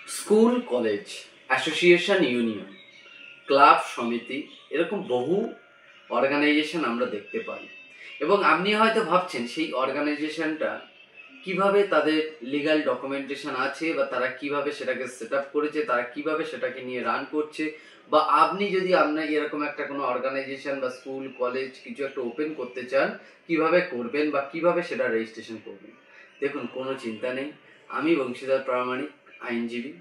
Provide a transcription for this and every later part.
School, college, association, union, club, সমিতি এরকম বহু অর্গানাইজেশন আমরা দেখতে পাই এবং আপনি হয়তো ভাবছেন সেই অর্গানাইজেশনটা কিভাবে তাদের লিগ্যাল ডকুমেন্টেশন আছে বা তারা কিভাবে সেটাকে সেট আপ করেছে, তারা কিভাবে সেটাকে নিয়ে রান করছে, বা আপনি যদি আপনার এরকম একটা কোনো অর্গানাইজেশন বা স্কুল, কলেজ কিছু একটা ওপেন করতে চান, কিভাবে করবেন বা কিভাবে সেটা রেজিস্ট্রেশন করবেন। দেখুন, কোনো চিন্তা নেই। আমি বংশীধর প্রামাণিক, আইনজীবী।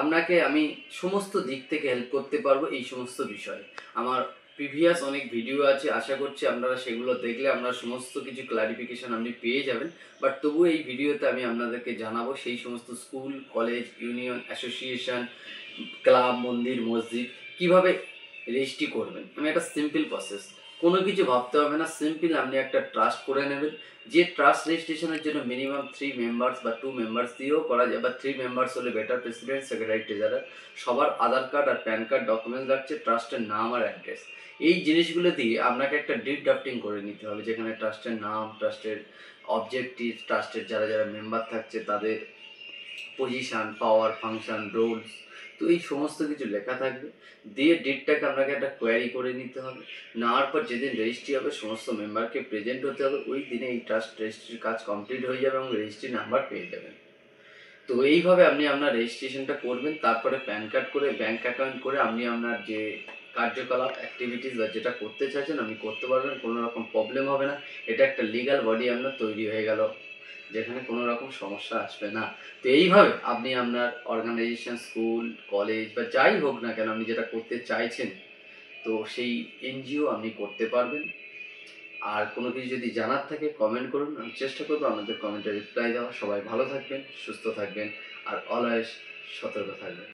আপনাকে আমি সমস্ত দিক থেকে হেল্প করতে পারবো এই সমস্ত বিষয়ে। আমার প্রিভিয়াস অনেক ভিডিও আছে, আশা করছি আপনারা সেগুলো দেখলে আপনারা সমস্ত কিছু ক্লারিফিকেশন আপনি পেয়ে যাবেন। বাট তবুও এই ভিডিওতে আমি আপনাদেরকে জানাবো সেই সমস্ত school, college, union, association, club, মন্দির, মসজিদ কিভাবে রেজিস্ট্রি করবেন। আমি একটা সিম্পল প্রসেস, কোনো কিছু ভাবতে হবে না, সিম্পল আপনি একটা ট্রাস্ট করে নেবেন। যে ট্রাস্ট রেজিস্ট্রেশনের জন্য মিনিমাম 3 মেম্বার্স বা 2 মেম্বার্স দিয়েও করা যায়, বা 3 মেম্বার্স হলে বেটার। প্রেসিডেন্ট, সেক্রেটারি, ট্রেজারার সবার আধার কার্ড আর প্যান কার্ড ডকুমেন্টস লাগছে, ট্রাস্টের নাম আর অ্যাড্রেস। এই জিনিসগুলো দিয়ে আপনাকে একটা ডিড ড্রাফটিং করে নিতে হবে, যেখানে ট্রাস্টের নাম, ট্রাস্টের অবজেক্টিভ, ট্রাস্টের যারা যারা মেম্বার থাকছে তাদের পজিশান, পাওয়ার, ফাংশন, রোলস, তো এই সমস্ত কিছু লেখা থাকবে। দিয়ে ডেটটাকে আপনাকে একটা কোয়ারি করে নিতে হবে। নেওয়ার পর যেদিন রেজিস্ট্রি হবে সমস্ত মেম্বারকে প্রেজেন্ট হতে হবে, ওই দিনে এই ট্রাস্ট রেজিস্ট্রির কাজ কমপ্লিট হয়ে যাবে এবং রেজিস্ট্রি নাম্বার পেয়ে যাবেন। তো এইভাবে আপনি আপনার রেজিস্ট্রেশনটা করবেন। তারপরে প্যান কার্ড করে ব্যাঙ্ক অ্যাকাউন্ট করে আপনি আপনার যে কার্যকলাপ, অ্যাক্টিভিটিস বা যেটা করতে চাইছেন আপনি করতে পারবেন, কোনো রকম প্রবলেম হবে না। এটা একটা লিগ্যাল বডি আপনার তৈরি হয়ে গেল, যেখানে কোনো রকম সমস্যা আসবে না। তো এইভাবে আপনি আপনার অর্গানাইজেশন, স্কুল, কলেজ বা যাই হোক না কেন আপনি যেটা করতে চাইছেন, তো সেই এনজিও আপনি করতে পারবেন। আর কোনো কিছু যদি জানার থাকে কমেন্ট করুন, আমি চেষ্টা করবো আপনাদের কমেন্টে রিপ্লাই দেওয়া। সবাই ভালো থাকবেন, সুস্থ থাকবেন আর অলওয়েজ সতর্ক থাকবেন।